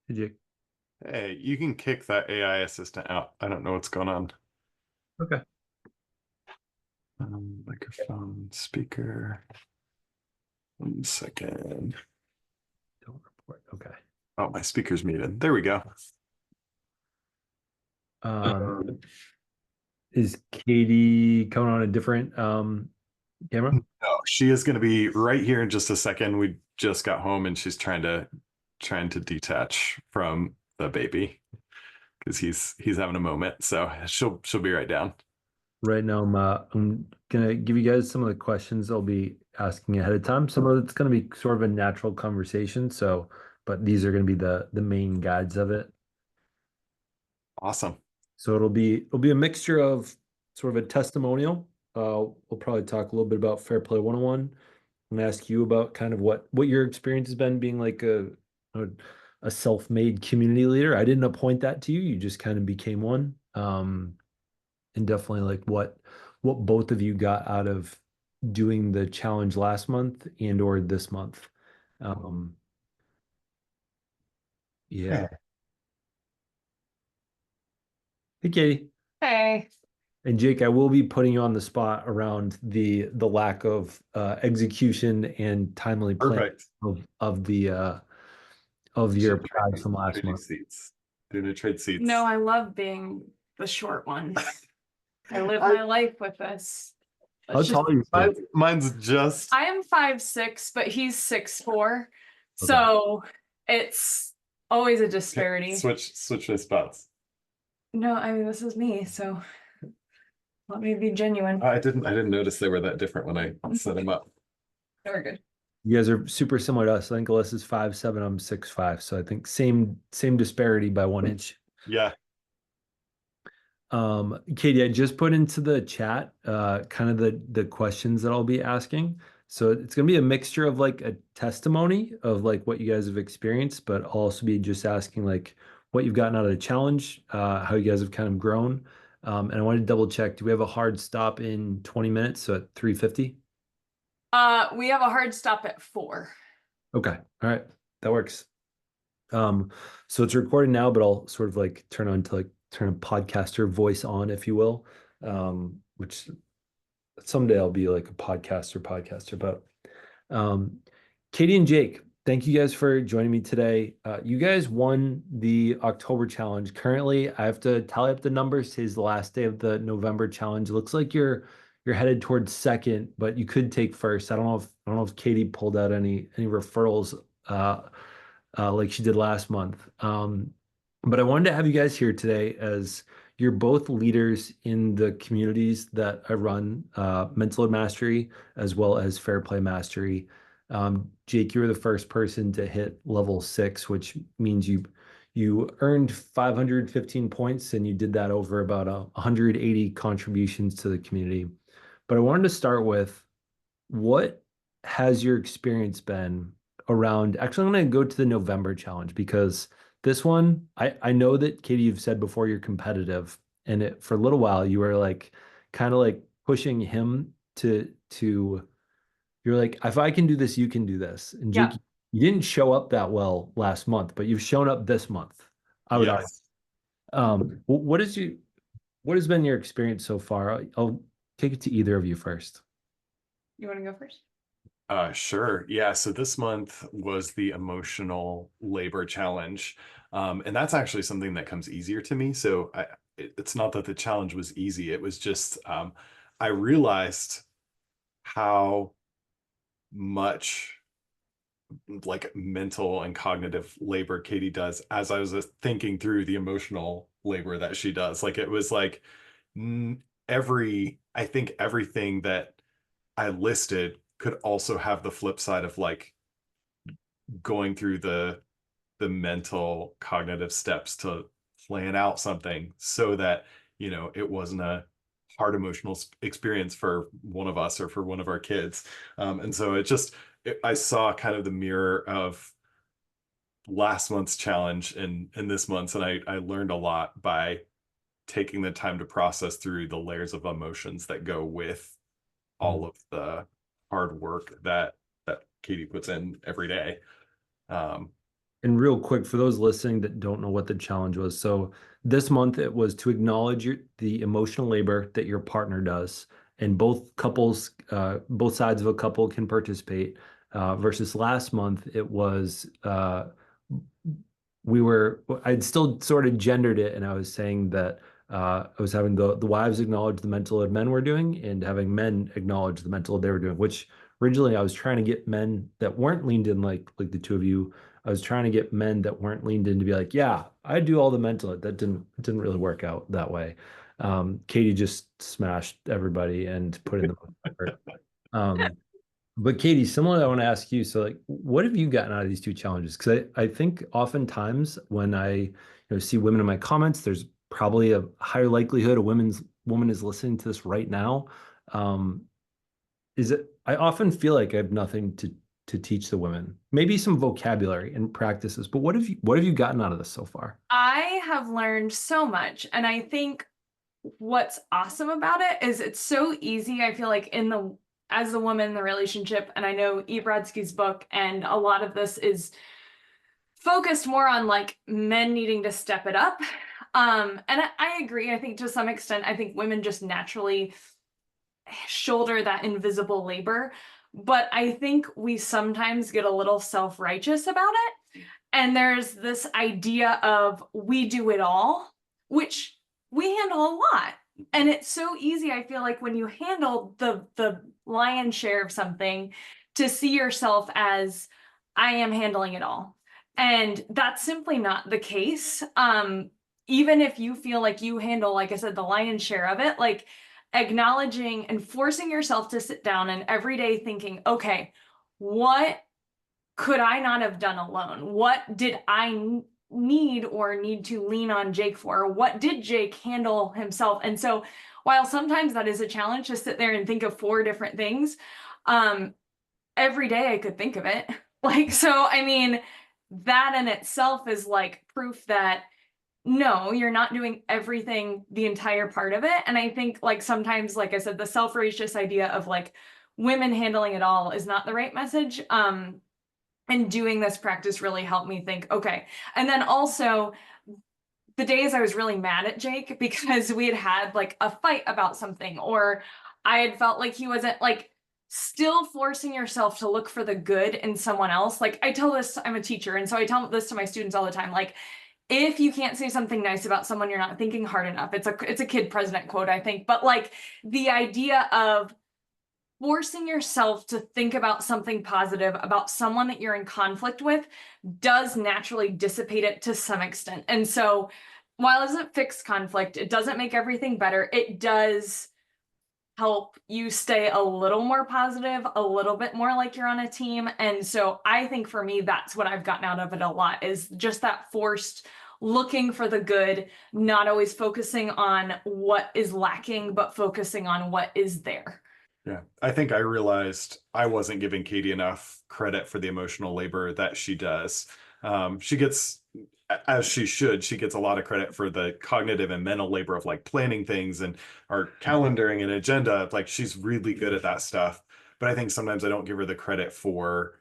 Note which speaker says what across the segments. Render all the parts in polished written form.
Speaker 1: Hey, Jake.
Speaker 2: Hey, you can kick that AI assistant out. I don't know what's going on.
Speaker 1: Okay.
Speaker 2: Microphone, speaker. 1 second.
Speaker 1: Don't report. Okay.
Speaker 2: Oh, my speaker's muted. There we go.
Speaker 1: Um, is Katie coming on a different camera?
Speaker 2: No, she is going to be right here in just a second. We just got home and she's trying to detach from the baby because he's having a moment. So she'll be right down.
Speaker 1: Right now, I'm gonna give you guys some of the questions I'll be asking ahead of time. Some of it's gonna be sort of a natural conversation, so but these are gonna be the main guides of it.
Speaker 2: Awesome.
Speaker 1: So it'll be a mixture of sort of a testimonial. We'll probably talk a little bit about Fair Play 101. I'm gonna ask you about kind of what your experience has been being like a, a self-made community leader. I didn't appoint that to you. You just kind of became one. And definitely like what both of you got out of doing the challenge last month and or this month. Um, yeah.
Speaker 2: Hey.
Speaker 1: Hey, Katie.
Speaker 3: Hey.
Speaker 1: And Jake, I will be putting you on the spot around the lack of execution and timely plan
Speaker 2: Perfect.
Speaker 1: of your
Speaker 2: Should
Speaker 1: prize from last
Speaker 2: trading
Speaker 1: month.
Speaker 2: seats. Doing a trade
Speaker 3: No,
Speaker 2: seats.
Speaker 3: I love being the short one. I live
Speaker 2: I,
Speaker 3: my life with this.
Speaker 1: How
Speaker 3: Let's just
Speaker 1: tall are you?
Speaker 2: mine's just
Speaker 3: I am 5'6", but he's 6'4".
Speaker 1: Okay.
Speaker 3: So it's always a
Speaker 2: okay,
Speaker 3: disparity.
Speaker 2: switch my spots.
Speaker 3: No, I mean this is me, so let me be genuine.
Speaker 2: I didn't notice they were that different when I set them up.
Speaker 3: We're good.
Speaker 1: You guys are super similar to us. I think Alyssa's 5'7", I'm 6'5". So I think same disparity by 1 inch.
Speaker 2: Yeah.
Speaker 1: Katie, I just put into the chat kind of the questions that I'll be asking. So it's gonna be a mixture of like a testimony of like what you guys have experienced, but I'll also be just asking like what you've gotten out of the challenge, how you guys have kind of grown. And I wanted to double check. Do we have a hard stop in 20 minutes? So at 3:50?
Speaker 3: We have a hard stop at 4.
Speaker 1: Okay. All right. That works. Um, so it's recording now, but I'll sort of like turn a podcaster voice on, if you will. Which someday I'll be like a podcaster, but um, Katie and Jake, thank you guys for joining me today. You guys won the October challenge. Currently, I have to tally up the numbers. Today's the last day of the November challenge. It looks like you're headed towards second, but you could take first. I don't know if Katie pulled out any referrals like she did last month. But I wanted to have you guys here today as you're both leaders in the communities that I run, Mental Load Mastery as well as Fair Play Mastery. Jake, you were the first person to hit level 6, which means you earned 515 points, and you did that over about 180 contributions to the community. But I wanted to start with what has your experience been around? Actually, I'm going to go to the November challenge because this one, I know that Katie, you've said before you're competitive, and for a little while you were like kind of like pushing him to you're like, if I can do this, you can do this. And Jake,
Speaker 3: Yeah.
Speaker 1: you didn't show up that well last month, but you've shown up this month. I would argue.
Speaker 2: Yes.
Speaker 1: What has been your experience so far? I'll take it to either of you first.
Speaker 3: You want to go first?
Speaker 2: Sure. Yeah. So this month was the emotional labor challenge. And that's actually something that comes easier to me. So it's not that the challenge was easy. It was just I realized how much like mental and cognitive labor Katie does as I was thinking through the emotional labor that she does. Like it was like I think everything that I listed could also have the flip side of like going through the mental cognitive steps to plan out something so that it wasn't a hard emotional experience for one of us or for one of our kids. And so I saw kind of the mirror of last month's challenge and this month's, and I learned a lot by taking the time to process through the layers of emotions that go with all of the hard work that Katie puts in every day. Um,
Speaker 1: And real quick, for those listening that don't know what the challenge was, so this month it was to acknowledge the emotional labor that your partner does, and both couples, both sides of a couple can participate. Versus last month, it was I'd still sort of gendered it, and I was saying that I was having the wives acknowledge the mental load men were doing, and having men acknowledge the mental load they were doing. Which originally I was trying to get men that weren't leaned in like the two of you. I was trying to get men that weren't leaned in to be like, yeah, I do all the mental. That didn't really work out that way. Katie just smashed everybody and put in the most effort. But Katie, similarly, I want to ask you, so like, what have you gotten out of these two challenges? Because I think oftentimes when I see women in my comments, there's probably a higher likelihood a woman is listening to this right now. Um, I often feel like I have nothing to teach the women, maybe some vocabulary and practices, but what have you gotten out of this so far?
Speaker 3: I have learned so much, and I think what's awesome about it is it's so easy. I feel like as the woman in the relationship, and I know E. Brodsky's book, and a lot of this is focused more on like men needing to step it up. And I agree. I think to some extent, I think women just naturally shoulder that invisible labor. But I think we sometimes get a little self-righteous about it. And there's this idea of we do it all, which we handle a lot. And it's so easy, I feel like, when you handle the lion's share of something, to see yourself as I am handling it all. And that's simply not the case. Even if you feel like you handle, like I said, the lion's share of it, like acknowledging and forcing yourself to sit down and every day thinking, okay, what could I not have done alone? What did I need to lean on Jake for? What did Jake handle himself? And so while sometimes that is a challenge to sit there and think of 4 different things, every day I could think of it. Like, so, I mean, that in itself is like proof that no, you're not doing everything, the entire part of it. And I think, like, sometimes, like I said, the self-righteous idea of like women handling it all is not the right message. And doing this practice really helped me think, okay. And then also the days I was really mad at Jake because we had like a fight about something, or I had felt like he wasn't, like, still forcing yourself to look for the good in someone else. Like, I tell this, I'm a teacher, and so I tell this to my students all the time. Like, if you can't say something nice about someone, you're not thinking hard enough. It's a kid president quote, I think. But like the idea of forcing yourself to think about something positive about someone that you're in conflict with does naturally dissipate it to some extent. And so while it doesn't fix conflict, it doesn't make everything better. It does help you stay a little more positive, a little bit more like you're on a team. And so I think for me, that's what I've gotten out of it a lot, is just that forced looking for the good, not always focusing on what is lacking, but focusing on what is there.
Speaker 2: Yeah, I think I realized I wasn't giving Katie enough credit for the emotional labor that she does. She gets, as she should, she gets a lot of credit for the cognitive and mental labor of like planning things and our calendaring and agenda. Like, she's really good at that stuff. But I think sometimes I don't give her the credit for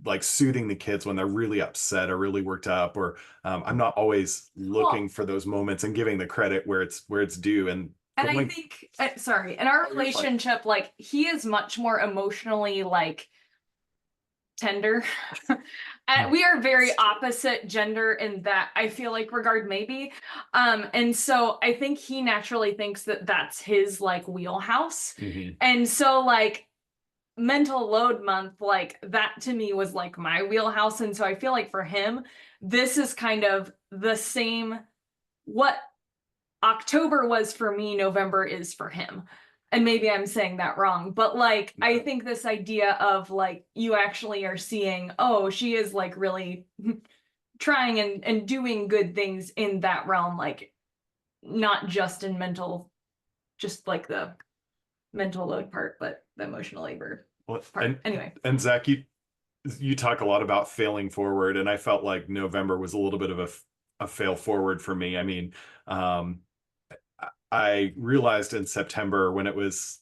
Speaker 2: like soothing the kids when they're really upset or really worked up, or I'm not always looking for those moments and giving the credit where it's due. And
Speaker 3: I think, sorry, in our relationship, like, he is much more emotionally like tender. And we are very opposite gender in that, I feel like, regard, maybe. And so I think he naturally thinks that that's his like wheelhouse. And so like mental load month, like that to me was like my wheelhouse. And so I feel like for him, this is kind of the same, what October was for me, November is for him. And maybe I'm saying that wrong, but like, I think this idea of like, you actually are seeing, oh, she is like really trying and doing good things in that realm, like not just in mental, just like the mental load part, but the emotional labor part. Anyway.
Speaker 2: And Zach, you talk a lot about failing forward, and I felt like November was a little bit of a fail forward for me. I mean, I realized in September when it was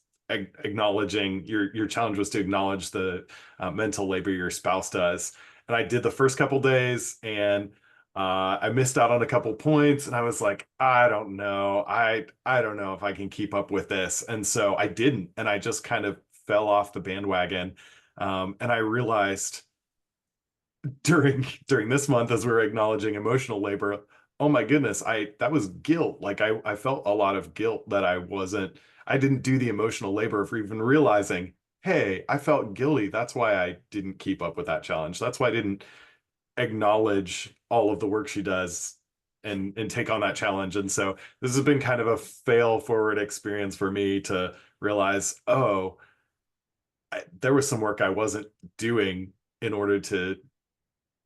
Speaker 2: acknowledging your challenge was to acknowledge the mental labor your spouse does. And I did the first couple days, and I missed out on a couple points, and I was like, I don't know. I don't know if I can keep up with this. And so I didn't, and I just kind of fell off the bandwagon. And I realized during this month, as we were acknowledging emotional labor, oh my goodness, that was guilt. Like I felt a lot of guilt that I didn't do the emotional labor for even realizing, hey, I felt guilty. That's why I didn't keep up with that challenge. That's why I didn't acknowledge all of the work she does and take on that challenge. And so this has been kind of a fail forward experience for me to realize, oh, there was some work I wasn't doing in order to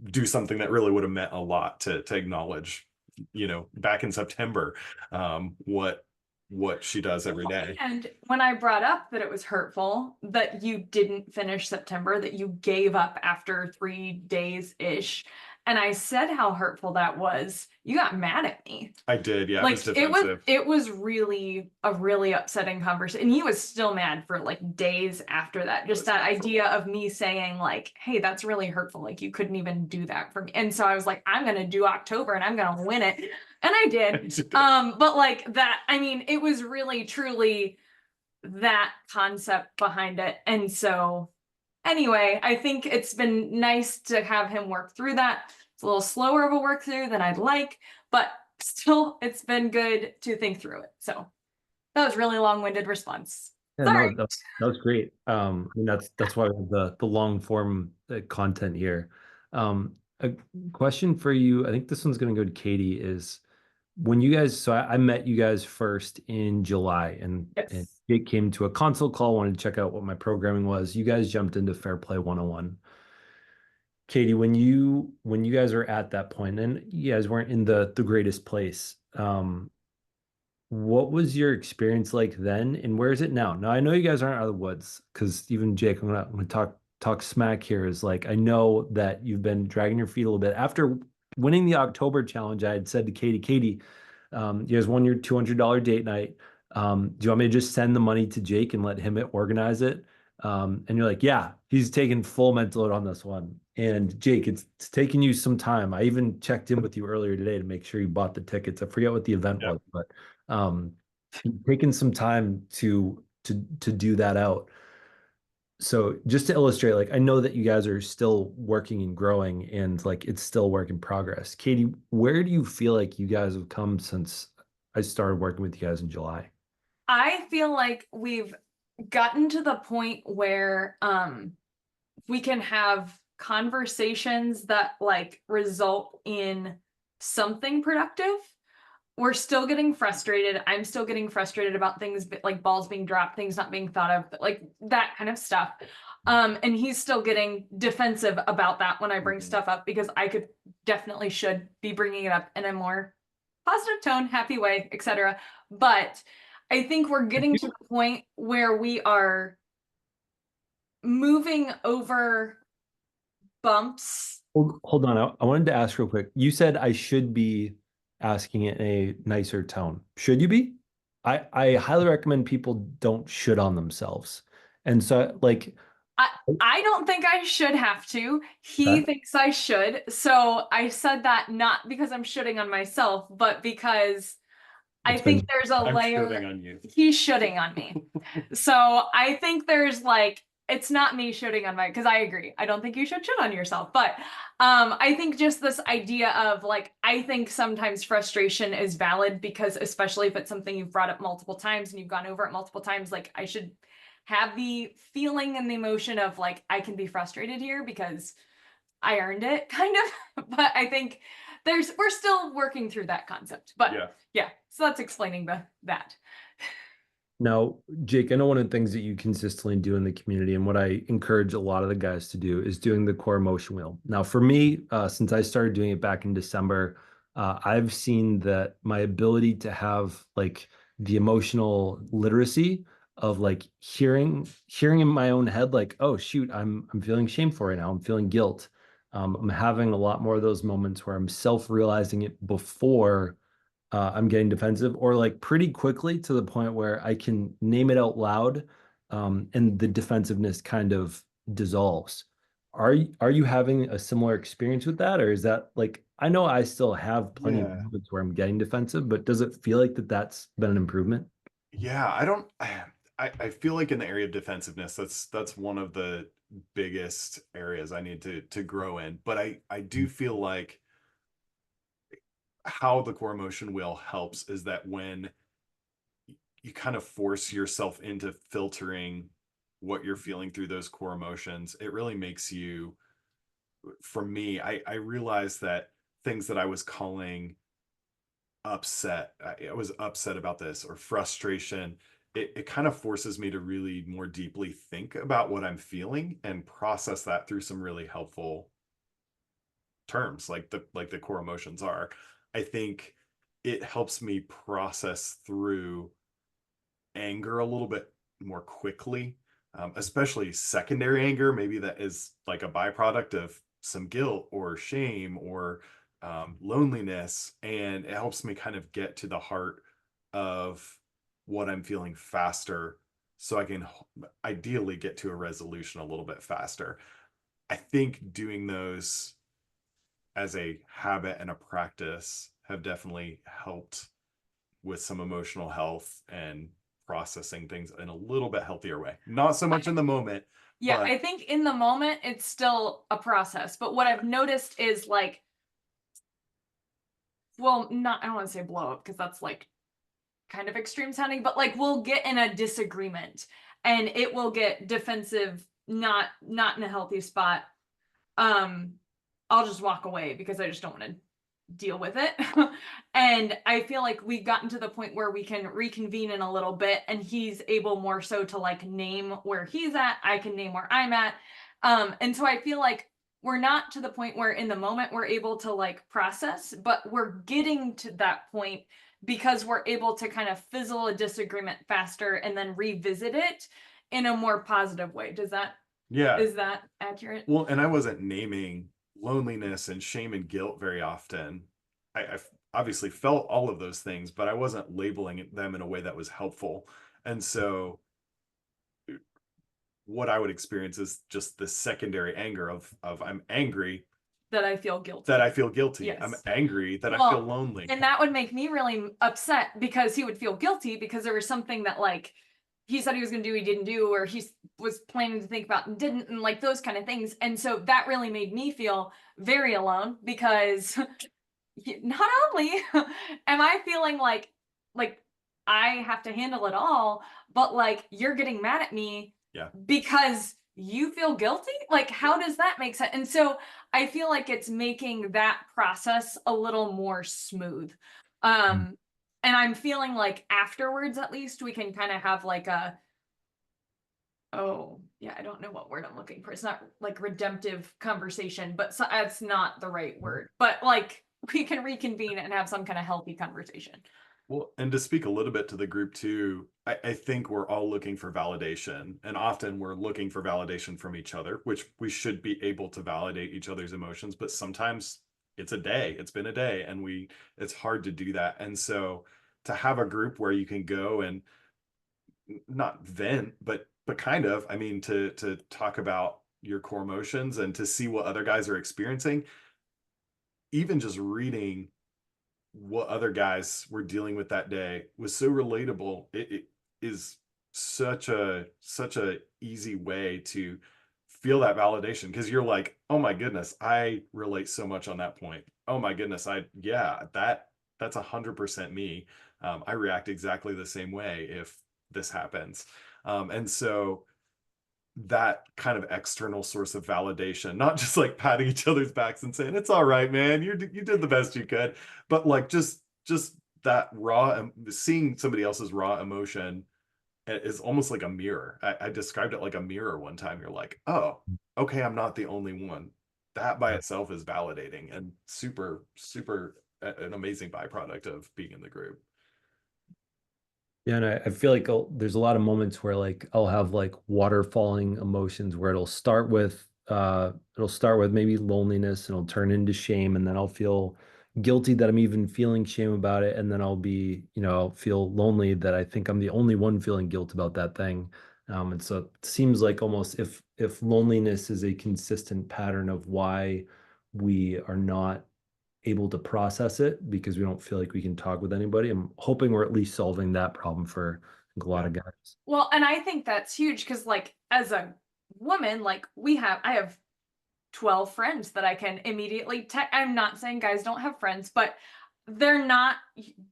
Speaker 2: do something that really would have meant a lot to acknowledge, back in September, what she does every day.
Speaker 3: And when I brought up that it was hurtful that you didn't finish September, that you gave up after 3 days ish, and I said how hurtful that was, you got mad at me.
Speaker 2: I did, yeah.
Speaker 3: Like
Speaker 2: it was defensive.
Speaker 3: it was really a really upsetting conversation. And he was still mad for like days after that. Just that idea of me saying like, hey, that's really hurtful. Like you couldn't even do that for me. And so I was like, I'm gonna do October and I'm gonna win it. And I did. But like that, I mean, it was really truly that concept behind it. And so anyway, I think it's been nice to have him work through that. It's a little slower of a work through than I'd like, but still it's been good to think through it. So that was really long-winded response.
Speaker 1: Yeah,
Speaker 3: Sorry.
Speaker 1: no, that was great. I mean, that's why we have the long form content here. A question for you, I think this one's going to go to Katie, is when you guys, so I met you guys first in July, and it came to a consult call, wanted to check out what my programming was. You guys jumped into Fair Play 101. Katie, when you guys were at that point, and you guys weren't in the greatest place, what was your experience like then, and where is it now? Now I know you guys aren't out of the woods, because even Jake, I'm gonna talk smack here, is like, I know that you've been dragging your feet a little bit. After winning the October challenge, I had said to Katie, you guys won your $200 date night. Do you want me to just send the money to Jake and let him organize it? And you're like, yeah, he's taking full mental load on this one. And Jake, it's taking you some time. I even checked in with you earlier today to make sure you bought the tickets. I forget what the event was, but taking some time to do that out. So just to illustrate, like, I know that you guys are still working and growing, and like it's still work in progress. Katie, where do you feel like you guys have come since I started working with you guys in July?
Speaker 3: I feel like we've gotten to the point where we can have conversations that like result in something productive. We're still getting frustrated. I'm still getting frustrated about things like balls being dropped, things not being thought of, like that kind of stuff. And he's still getting defensive about that when I bring stuff up, because I should be bringing it up in a more positive tone, happy way, etc. But I think we're getting to the point where we are moving over bumps.
Speaker 1: Hold on. I wanted to ask real quick. You said I should be asking it in a nicer tone. Should you be? I highly recommend people don't should on themselves. And so like
Speaker 3: I don't think I should have to. He thinks I should. So I said that not because I'm shitting on myself, but because I think there's a layer.
Speaker 2: Shitting on you.
Speaker 3: He's shitting on me. So I think there's like, it's not me shitting on because I agree. I don't think you should shit on yourself. But I think just this idea of like, I think sometimes frustration is valid, because especially if it's something you've brought up multiple times and you've gone over it multiple times, like I should have the feeling and the emotion of like, I can be frustrated here because I earned it, kind of. But I think we're still working through that concept. But yeah, so that's explaining that.
Speaker 1: Now, Jake, I know one of the things that you consistently do in the community, and what I encourage a lot of the guys to do, is doing the core emotion wheel. Now, for me, since I started doing it back in December, I've seen that my ability to have like the emotional literacy of like hearing in my own head, like, oh shoot, I'm feeling shameful right now. I'm feeling guilt. I'm having a lot more of those moments where I'm self-realizing it before I'm getting defensive, or like pretty quickly, to the point where I can name it out loud and the defensiveness kind of dissolves. Are you having a similar experience with that, or is that like, I know I still have plenty of
Speaker 2: Yeah.
Speaker 1: moments where I'm getting defensive, but does it feel like that's been an improvement?
Speaker 2: Yeah, I don't I feel like in the area of defensiveness, that's one of the biggest areas I need to grow in. But I do feel like how the core emotion wheel helps is that when you kind of force yourself into filtering what you're feeling through those core emotions, it really makes you, for me, I realized that things that I was calling upset, I was upset about this, or frustration, it kind of forces me to really more deeply think about what I'm feeling and process that through some really helpful terms, like the core emotions are. I think it helps me process through anger a little bit more quickly, especially secondary anger. Maybe that is like a byproduct of some guilt or shame or loneliness. And it helps me kind of get to the heart of what I'm feeling faster so I can ideally get to a resolution a little bit faster. I think doing those as a habit and a practice have definitely helped with some emotional health and processing things in a little bit healthier way. Not so much in the moment,
Speaker 3: Yeah,
Speaker 2: but
Speaker 3: I think in the moment it's still a process, but what I've noticed is like, well, not, I don't want to say blow up because that's like kind of extreme sounding, but like we'll get in a disagreement and it will get defensive, not in a healthy spot. Um, I'll just walk away because I just don't want to deal with it. And I feel like we gotten to the point where we can reconvene in a little bit and he's able more so to like name where he's at, I can name where I'm at. And so I feel like we're not to the point where in the moment we're able to like process, but we're getting to that point because we're able to kind of fizzle a disagreement faster and then revisit it in a more positive way.
Speaker 2: yeah.
Speaker 3: Is that accurate?
Speaker 2: Well, and I wasn't naming loneliness and shame and guilt very often. I've obviously felt all of those things, but I wasn't labeling them in a way that was helpful. And so what I would experience is just the secondary anger of I'm angry
Speaker 3: That I feel guilty.
Speaker 2: that I feel guilty. I'm
Speaker 3: Yes.
Speaker 2: angry that I
Speaker 3: Well,
Speaker 2: feel lonely.
Speaker 3: And that would make me really upset because he would feel guilty because there was something that like he said he was going to do, he didn't do, or he was planning to think about and didn't, and like those kind of things. And so that really made me feel very alone because not only am I feeling like I have to handle it all, but like you're getting mad at me
Speaker 2: Yeah.
Speaker 3: because you feel guilty. Like, how does that make sense? And so I feel like it's making that process a little more smooth. Um, and I'm feeling like afterwards, at least, we can kind of have like a, oh, yeah, I don't know what word I'm looking for. It's not like redemptive conversation, but so, that's not the right word. But like we can reconvene and have some kind of healthy conversation.
Speaker 2: Well, and to speak a little bit to the group too, I think we're all looking for validation, and often we're looking for validation from each other, which we should be able to validate each other's emotions, but sometimes it's been a day, and it's hard to do that. And so to have a group where you can go and not vent, but kind of, I mean, to talk about your core emotions and to see what other guys are experiencing, even just reading what other guys were dealing with that day was so relatable. It is such a easy way to feel that validation, because you're like, oh my goodness, I relate so much on that point. Oh my goodness, that's 100% me. I react exactly the same way if this happens. And so that kind of external source of validation, not just like patting each other's backs and saying, it's all right, man, you did the best you could, but like just that seeing somebody else's raw emotion is almost like a mirror. I described it like a mirror one time. You're like, oh, okay, I'm not the only one. That by itself is validating and super an amazing byproduct of being in the group.
Speaker 1: Yeah, and I feel like there's a lot of moments where like I'll have like waterfalling emotions where it'll start with maybe loneliness and it'll turn into shame, and then I'll feel guilty that I'm even feeling shame about it, and then I'll feel lonely that I think I'm the only one feeling guilt about that thing. And so it seems like almost if loneliness is a consistent pattern of why we are not able to process it because we don't feel like we can talk with anybody, I'm hoping we're at least solving that problem for a lot
Speaker 2: Yeah.
Speaker 1: of guys.
Speaker 3: Well, and I think that's huge because, like, as a woman, like, I have 12 friends that I can immediately text. I'm not saying guys don't have friends, but they're not,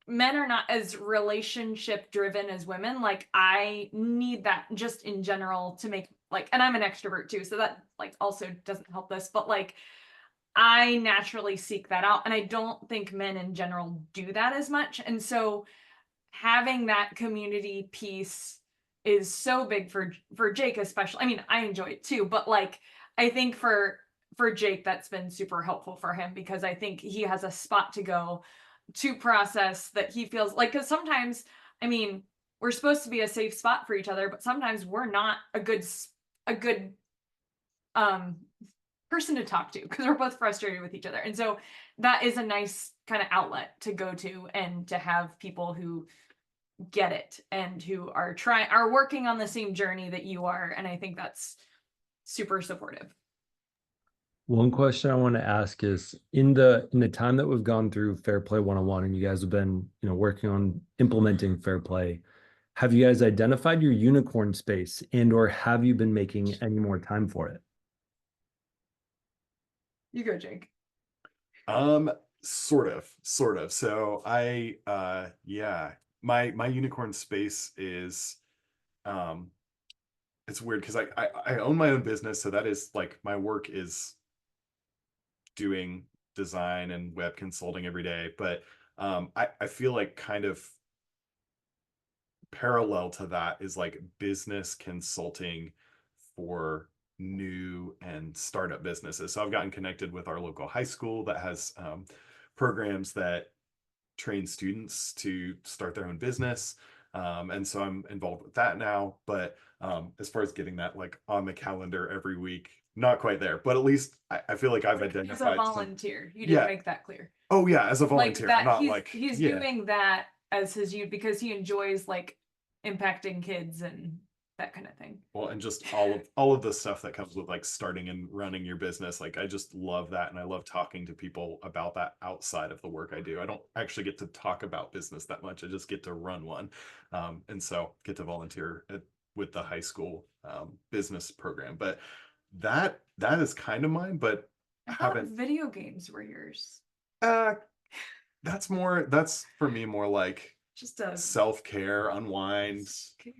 Speaker 3: men are not as relationship driven as women. Like, I need that just in general to make, like, and I'm an extrovert too. So that, like, also doesn't help this, but like, I naturally seek that out. And I don't think men in general do that as much. And so having that community piece is so big for Jake especially. I mean, I enjoy it too, but like I think for Jake that's been super helpful for him because I think he has a spot to go to process that he feels like, cuz sometimes, I mean, we're supposed to be a safe spot for each other, but sometimes we're not a good um person to talk to because we're both frustrated with each other. And so that is a nice kind of outlet to go to and to have people who get it and who are working on the same journey that you are, and I think that's super supportive.
Speaker 1: One question I want to ask is in the time that we've gone through Fair Play 101 and you guys have been, working on implementing Fair Play, have you guys identified your unicorn space and or have you been making any more time for it?
Speaker 3: You go, Jake.
Speaker 2: Sort of. So yeah, my unicorn space is, um, it's weird because I own my own business, so that is like my work is doing design and web consulting every day. But I feel like kind of parallel to that is like business consulting for new and startup businesses. So I've gotten connected with our local high school that has programs that train students to start their own business. And so I'm involved with that now. But as far as getting that like on the calendar every week, not quite there. But at least I feel like I've
Speaker 3: Like, as a
Speaker 2: identified some.
Speaker 3: volunteer, you didn't
Speaker 2: Yeah.
Speaker 3: make that clear.
Speaker 2: Oh yeah, as a
Speaker 3: Like
Speaker 2: volunteer,
Speaker 3: that
Speaker 2: not like
Speaker 3: he's
Speaker 2: yeah.
Speaker 3: doing that as his you because he enjoys like impacting kids and that kind of thing.
Speaker 2: Well, and just all of the stuff that comes with like starting and running your business. Like I just love that. And I love talking to people about that outside of the work I do. I don't actually get to talk about business that much. I just get to run one. And so get to volunteer with the high school business program. But that is kind of mine, but
Speaker 3: I
Speaker 2: I
Speaker 3: thought
Speaker 2: haven't
Speaker 3: video games were yours.
Speaker 2: uh that's for me more like
Speaker 3: Just a
Speaker 2: self-care, unwind.
Speaker 1: Yeah,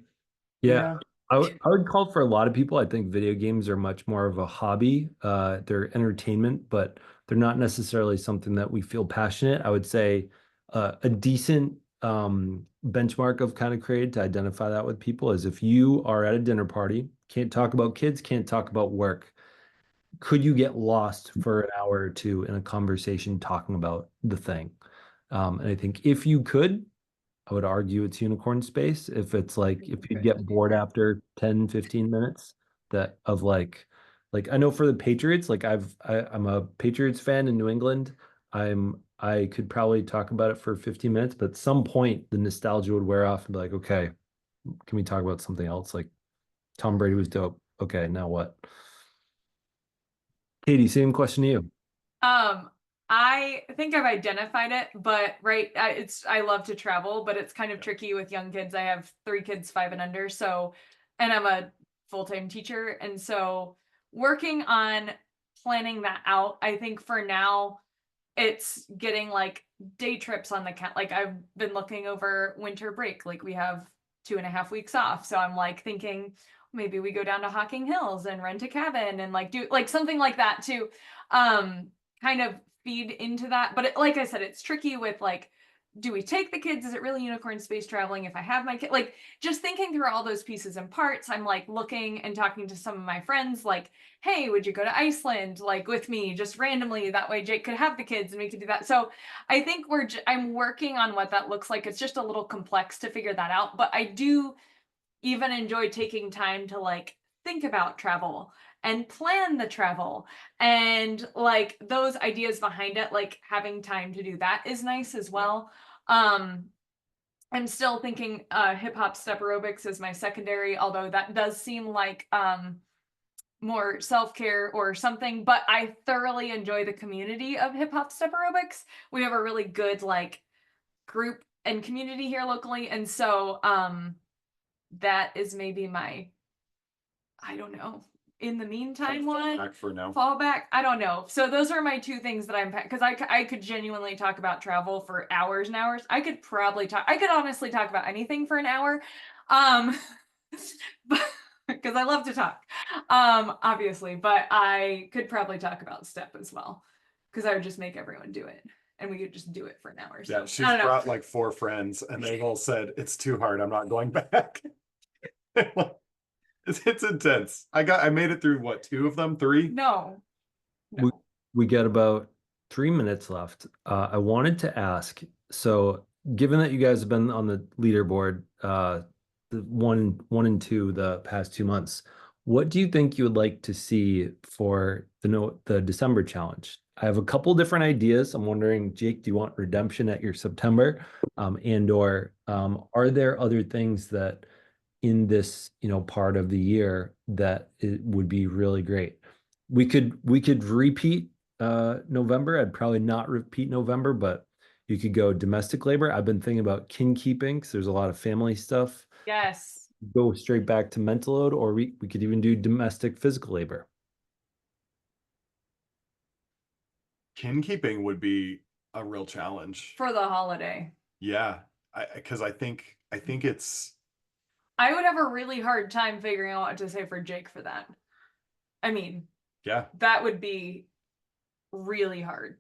Speaker 2: Yeah.
Speaker 1: I would call for a lot of people. I think video games are much more of a hobby. They're entertainment, but they're not necessarily something that we feel passionate. I would say a decent benchmark of kind of created to identify that with people is if you are at a dinner party, can't talk about kids, can't talk about work, could you get lost for an hour or two in a conversation talking about the thing? And I think if you could, I would argue it's unicorn space. If it's like if you get bored after 10, 15 minutes that of like I know for the Patriots, like I'm a Patriots fan in New England. I could probably talk about it for 15 minutes, but at some point the nostalgia would wear off and be like, okay, can we talk about something else? Like Tom Brady was dope. Okay, now what? Katie, same question to you.
Speaker 3: Um, I think I've identified it, but right, I love to travel, but it's kind of tricky with young kids. I have 3 kids, 5 and under, so, and I'm a full-time teacher, and so working on planning that out. I think for now, it's getting like day trips on the cat. Like I've been looking over winter break. Like we have 2.5 weeks off, so I'm like thinking maybe we go down to Hocking Hills and rent a cabin and like do like something like that to um kind of feed into that. But like I said, it's tricky with like, do we take the kids? Is it really unicorn space traveling if I have my kid? Like just thinking through all those pieces and parts, I'm like looking and talking to some of my friends, like, hey, would you go to Iceland like with me just randomly? That way Jake could have the kids and we could do that. So I think I'm working on what that looks like. It's just a little complex to figure that out, but I do even enjoy taking time to like think about travel and plan the travel and like those ideas behind it, like having time to do that is nice as well. um I'm still thinking hip hop step aerobics is my secondary, although that does seem like more self-care or something, but I thoroughly enjoy the community of hip hop step aerobics. We have a really good like group and community here locally, and so that is maybe my, I don't know, in the meantime one
Speaker 2: Back for now.
Speaker 3: fallback. I don't know. So those are my two things that I'm, because I could genuinely talk about travel for hours and hours. I could honestly talk about anything for an hour. But because I love to talk. Obviously, but I could probably talk about step as well. Because I would just make everyone do it. And we could just do it for an hour. So
Speaker 2: Yeah, she's
Speaker 3: I don't know.
Speaker 2: brought like 4 friends and they've all said it's too hard. I'm not going back. It's intense. I made it through what, 2 of them, 3?
Speaker 3: No.
Speaker 1: We,
Speaker 3: No.
Speaker 1: we got about 3 minutes left. I wanted to ask, so given that you guys have been on the leaderboard, the one and two the past 2 months, what do you think you would like to see for the December challenge? I have a couple different ideas. I'm wondering, Jake, do you want redemption at your September? And/or are there other things that in this, part of the year that it would be really great? We could repeat November. I'd probably not repeat November, but you could go domestic labor. I've been thinking about kin keeping because there's a lot of family stuff.
Speaker 3: Yes.
Speaker 1: Go straight back to mental load, or we could even do domestic physical labor.
Speaker 2: Kin keeping would be a real challenge.
Speaker 3: For the holiday.
Speaker 2: Yeah, because I think it's
Speaker 3: I would have a really hard time figuring out what to say for Jake for that. I mean,
Speaker 2: yeah,
Speaker 3: that would be really hard.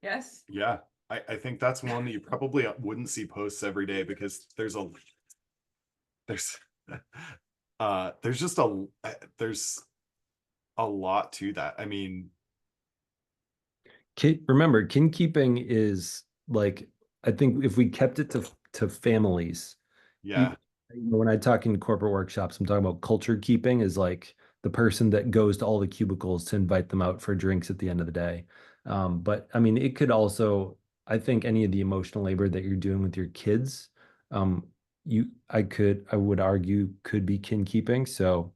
Speaker 3: Yes?
Speaker 2: yeah. I think that's one that you probably wouldn't see posts every day because there's just there's a lot to that. I mean,
Speaker 1: Remember, kin keeping is like, I think if we kept it to families,
Speaker 2: yeah,
Speaker 1: when I talk in corporate workshops, I'm talking about culture keeping is like the person that goes to all the cubicles to invite them out for drinks at the end of the day. But I mean, it could also, I think any of the emotional labor that you're doing with your kids, I would argue could be kin keeping. So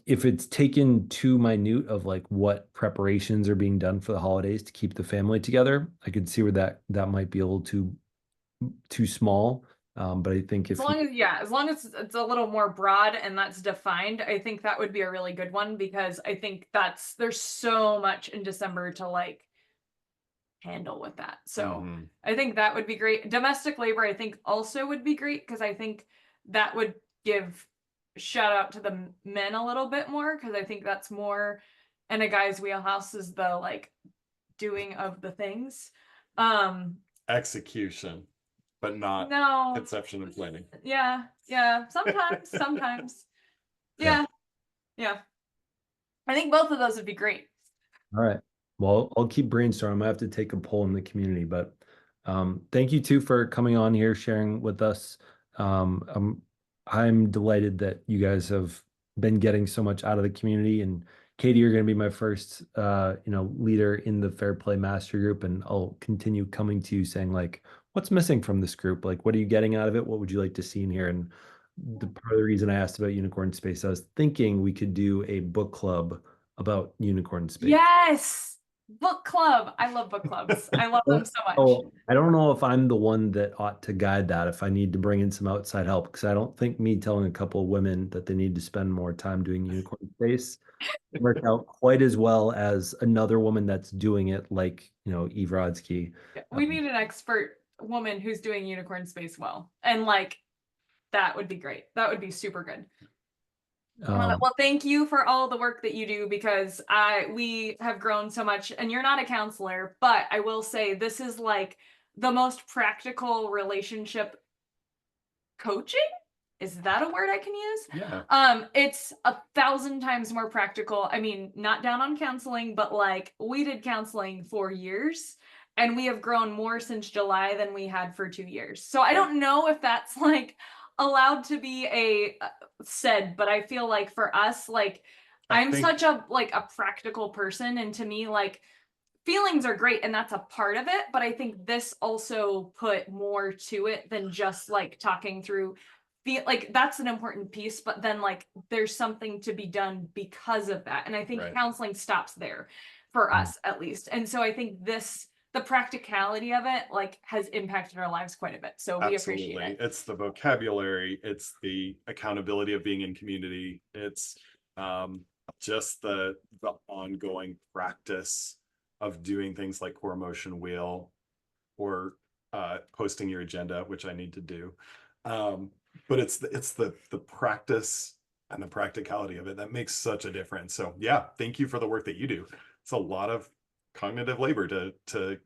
Speaker 1: if it's taken too minute of like what preparations are being done for the holidays to keep the family together, I could see where that might be a little too small. But I think
Speaker 3: As long as it's a little more broad and that's defined, I think that would be a really good one, because I think there's so much in December to like handle with that. So
Speaker 2: mhm.
Speaker 3: I think that would be great. Domestic labor, I think also would be great, because I think that would give shout out to the men a little bit more, because I think that's more in a guy's wheelhouse, is the like doing of the things.
Speaker 2: Execution, but not
Speaker 3: No.
Speaker 2: conception and planning.
Speaker 3: Yeah. Sometimes.
Speaker 1: Yeah.
Speaker 3: Yeah. I think both of those would be great.
Speaker 1: All right. Well, I'll keep brainstorming. I have to take a poll in the community, but thank you too for coming on here, sharing with us. I'm delighted that you guys have been getting so much out of the community. And Katie, you're going to be my first, leader in the Fair Play Master Group, and I'll continue coming to you saying like, what's missing from this group? Like, what are you getting out of it? What would you like to see in here? And the part of the reason I asked about Unicorn Space, I was thinking we could do a book club about Unicorn Space.
Speaker 3: Yes. Book club. I love book clubs. I love them so much.
Speaker 1: Oh, I don't know if I'm the one that ought to guide that, if I need to bring in some outside help, because I don't think me telling a couple of women that they need to spend more time doing Unicorn Space work out quite as well as another woman that's doing it, like, Eve Rodsky.
Speaker 3: We need an expert woman who's doing Unicorn Space well. And like, that would be great. That would be super good. Well, thank you for all the work that you do, because we have grown so much, and you're not a counselor, but I will say this is like the most practical relationship coaching. Is that a word I can use?
Speaker 2: Yeah.
Speaker 3: It's 1,000 times more practical. I mean, not down on counseling, but like we did counseling for years, and we have grown more since July than we had for 2 years. So I don't know if that's like allowed to be said, but I feel like for us, like I'm such a practical person, and to me, like feelings are great and that's a part of it, but I think this also put more to it than just like talking through feel like that's an important piece, but then like there's something to be done because of that. And I think
Speaker 2: Right.
Speaker 3: counseling stops there for
Speaker 1: Mm.
Speaker 3: us at least. And so I think the practicality of it like has impacted our lives quite a bit. So we appreciate
Speaker 2: Absolutely.
Speaker 3: it.
Speaker 2: It's the vocabulary, it's the accountability of being in community, it's just the ongoing practice of doing things like core motion wheel or posting your agenda, which I need to do. But it's the practice and the practicality of it that makes such a difference. So yeah, thank you for the work that you do. It's a lot of cognitive labor to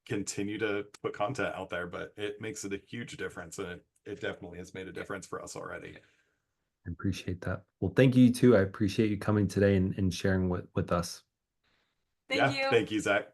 Speaker 2: continue to put content out there, but it makes it a huge difference, and it definitely has made a difference for us already.
Speaker 1: I appreciate that. Well, thank you too. I appreciate you coming today and sharing with us.
Speaker 3: Thank
Speaker 2: Yeah,
Speaker 3: you.
Speaker 2: thank you, Zach.